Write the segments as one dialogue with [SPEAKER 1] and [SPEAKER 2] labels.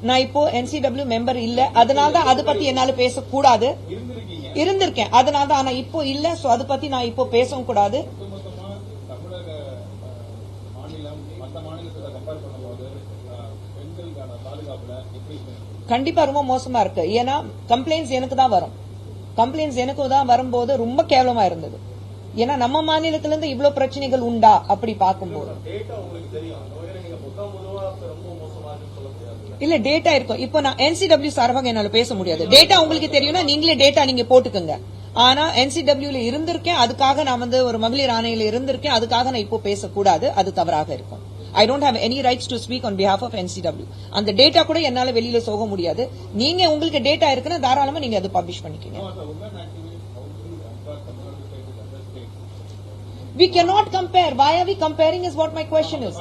[SPEAKER 1] நான் இப்போ NCW member இல்ல, அதனாலதான் அதை பத்தி என்னால பேசக்கூடாது. இருந்திருக்கேன், அதனாலதான். ஆனா இப்போ இல்ல, சோ அதை பத்தி நான் இப்போ பேசவும் கூடாது. கண்டிப்பா ரொம்ப மோசமா இருக்கு. ஏன்னா கம்ப்ளைண்ட்ஸ் எனக்கு தான் வரும். கம்ப்ளைண்ட்ஸ் எனக்கு தான் வரும்போது ரொம்ப கேவலமா இருந்தது. ஏன்னா நம்ம மாநிலத்தில இருந்து இவ்வளவு பிரச்சனைகள் உண்டா அப்படி பார்க்கும்போது இல்ல டேட்டா இருக்கும். இப்போ நான் NCW சார்பாக என்னால பேச முடியாது. டேட்டா உங்களுக்கு தெரியும்னா நீங்களே டேட்டா நீங்க போட்டுக்கோங்க. ஆனா NCWல இருந்திருக்கேன், அதுக்காக நான் வந்து ஒரு மகளிர் ஆணையில இருந்திருக்கேன், அதுக்காக நான் இப்போ பேசக்கூடாது, அது தவறாக இருக்கும். I don't have any rights to speak on behalf of NCW. அந்த டேட்டா கூட என்னால வெளியில போக முடியாது. நீங்க உங்களுக்கு டேட்டா இருக்குன்னா தாராளமா நீங்க அது publish பண்ணிக்கீங்க. We cannot compare. Why are we comparing is what my question is.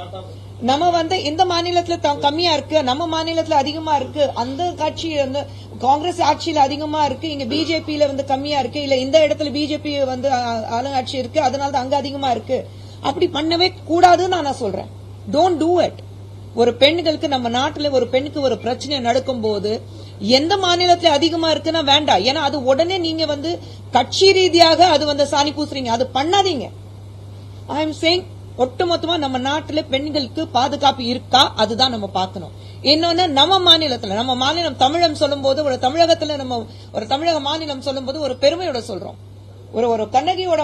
[SPEAKER 1] நம்ம வந்து இந்த மாநிலத்துல கம்மியா இருக்கு, நம்ம மாநிலத்துல அதிகமா இருக்கு, அந்த கட்சி வந்து காங்கிரஸ் ஆட்சியில அதிகமா இருக்கு, இங்க பிஜேபியில வந்து கம்மியா இருக்கு, இல்ல இந்த இடத்துல பிஜேபி வந்து ஆளுங்கட்சி இருக்கு, அதனால அங்க அதிகமா இருக்கு. அப்படி பண்ணவே கூடாதுன்னு நான் சொல்றேன். Don't do it. ஒரு பெண்களுக்கு நம்ம நாட்டுல ஒரு பெண்ணுக்கு ஒரு பிரச்சனை நடக்கும் போது எந்த மாநிலத்துல அதிகமா இருக்குன்னா வேண்டாம். ஏன்னா அது உடனே நீங்க வந்து கட்சி ரீதியாக அது வந்து சாணி பூசுறீங்க, அது பண்ணாதீங்க. ஐ எம் சேயிங் ஒட்டுமொத்தமா நம்ம நாட்டுல பெண்களுக்கு பாதுகாப்பு இருக்கா, அதுதான் நம்ம பார்க்கணும். இன்னொன்னு நம்ம மாநிலத்துல, நம்ம மாநிலம் தமிழம் சொல்லும் போது, ஒரு தமிழகத்துல நம்ம ஒரு தமிழக மாநிலம் சொல்லும் போது ஒரு பெருமையோட சொல்றோம், ஒரு கண்ணகியோட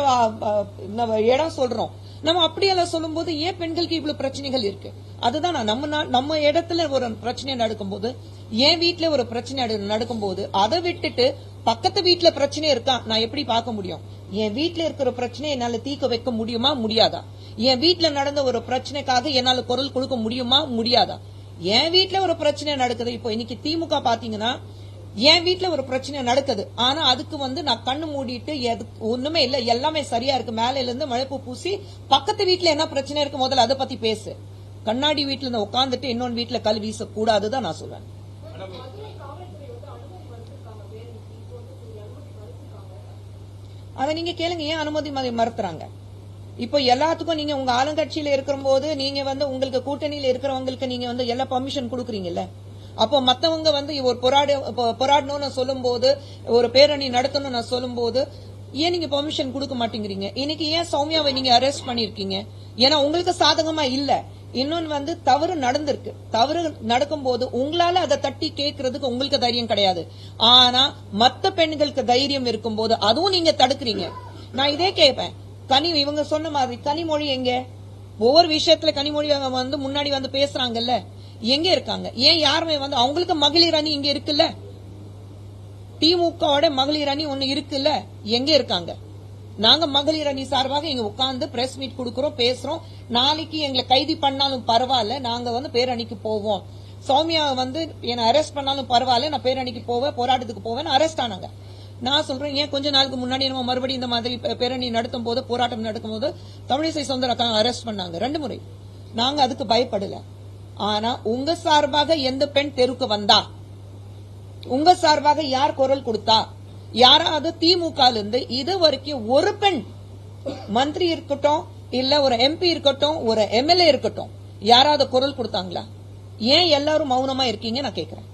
[SPEAKER 1] இடம் சொல்றோம். நம்ம அப்படியெல்லாம் சொல்லும் போது ஏன் பெண்களுக்கு இவ்வளவு பிரச்சனைகள் இருக்கு? அதுதான் நம்ம இடத்துல ஒரு பிரச்சனை நடக்கும்போது, என் வீட்டுல ஒரு பிரச்சனை நடக்கும்போது அதை விட்டுட்டு பக்கத்து வீட்டுல பிரச்சனை இருக்கா நான் எப்படி பார்க்க முடியும்? என் வீட்டுல இருக்கிற பிரச்சனை என்னால தீர்க்க வைக்க முடியுமா முடியாதா? என் வீட்டுல நடந்த ஒரு பிரச்சனைக்காக என்னால குரல் கொடுக்க முடியுமா முடியாதா? என் வீட்டுல ஒரு பிரச்சனை நடக்குது. இப்போ இன்னைக்கு திமுக பாத்தீங்கன்னா என் வீட்டுல ஒரு பிரச்சனை நடக்குது, ஆனா அதுக்கு வந்து நான் கண்ணு மூடிட்டு ஒண்ணுமே இல்ல, எல்லாமே சரியா இருக்கு, மேல இருந்து மழைப்பு பூசி பக்கத்து வீட்டுல என்ன பிரச்சனை இருக்கு முதல்ல அதை பத்தி பேசு. கண்ணாடி வீட்டுல இருந்து உட்காந்துட்டு இன்னொன்னு வீட்டுல கல் வீச கூடாதுதான் நான் சொல்றேன். அதை நீங்க கேளுங்க, ஏன் அனுமதி மறுத்துறாங்க? இப்போ எல்லாத்துக்கும் நீங்க உங்க ஆளுங்கட்சியில இருக்கிற போது நீங்க வந்து உங்களுக்கு கூட்டணியில இருக்கிறவங்களுக்கு நீங்க வந்து எல்லா பர்மிஷன் கொடுக்குறீங்கல்ல, அப்போ மத்தவங்க வந்து ஒரு போராடணும்னு சொல்லும் போது, ஒரு பேரணி நடத்தணும்னு சொல்லும் போது ஏன் நீங்க பெர்மிஷன் கொடுக்க மாட்டேங்கிறீங்க? இன்னைக்கு ஏன் சௌமியாவை நீங்க அரெஸ்ட் பண்ணிருக்கீங்க? ஏன்னா உங்களுக்கு சாதகமா இல்ல. இன்னொன்னு வந்து தவறு நடந்திருக்கு. தவறு நடக்கும் போது உங்களால அதை தட்டி கேட்கறதுக்கு உங்களுக்கு தைரியம் கிடையாது. ஆனா மத்த பெண்களுக்கு தைரியம் இருக்கும் போது அதுவும் நீங்க தடுக்கிறீங்க. நான் இதே கேட்பேன், இவங்க சொன்ன மாதிரி கனிமொழி எங்க? ஒவ்வொரு விஷயத்துல கனிமொழி வந்து முன்னாடி வந்து பேசுறாங்கல்ல, எங்க இருக்காங்க? ஏன் யாருமே வந்து அவங்களுக்கு மகளிர் அணி இங்க இருக்குல்ல, திமுக மகளிர் அணி ஒண்ணு இருக்குல்ல, எங்க இருக்காங்க? நாங்க மகளிர் அணி சார்பாக இங்க உட்கார்ந்து பிரஸ் மீட் கொடுக்கறோம், பேசுறோம். நாளைக்கு எங்களை கைது பண்ணாலும் பரவாயில்ல, நாங்க வந்து பேரணிக்கு போவோம். சௌமியா வந்து என்ன அரெஸ்ட் பண்ணாலும் பரவாயில்ல, நான் பேரணிக்கு போவேன், போராட்டத்துக்கு போவேன். அரெஸ்ட் ஆனாங்க. நான் சொல்றேன், ஏன் கொஞ்ச நாளுக்கு முன்னாடி நம்ம மறுபடியும் இந்த மாதிரி பேரணி நடத்தும் போது, போராட்டம் நடக்கும் போது தமிழிசை சவுந்தரராஜன் அரெஸ்ட் பண்ணாங்க 2 முறை. நாங்க அதுக்கு பயப்படல. ஆனா உங்க சார்பாக எந்த பெண் தெருக்கு வந்தா, உங்க சார்பாக யார் குரல் கொடுத்தா? யாராவது திமுக இருந்து இது வரைக்கும் ஒரு பெண் மந்திரி இருக்கட்டும், இல்ல ஒரு MP இருக்கட்டும், ஒரு MLA இருக்கட்டும், யாராவது குரல் கொடுத்தாங்களா? ஏன் எல்லாரும் மௌனமா இருக்கீங்க நான் கேக்குறேன்.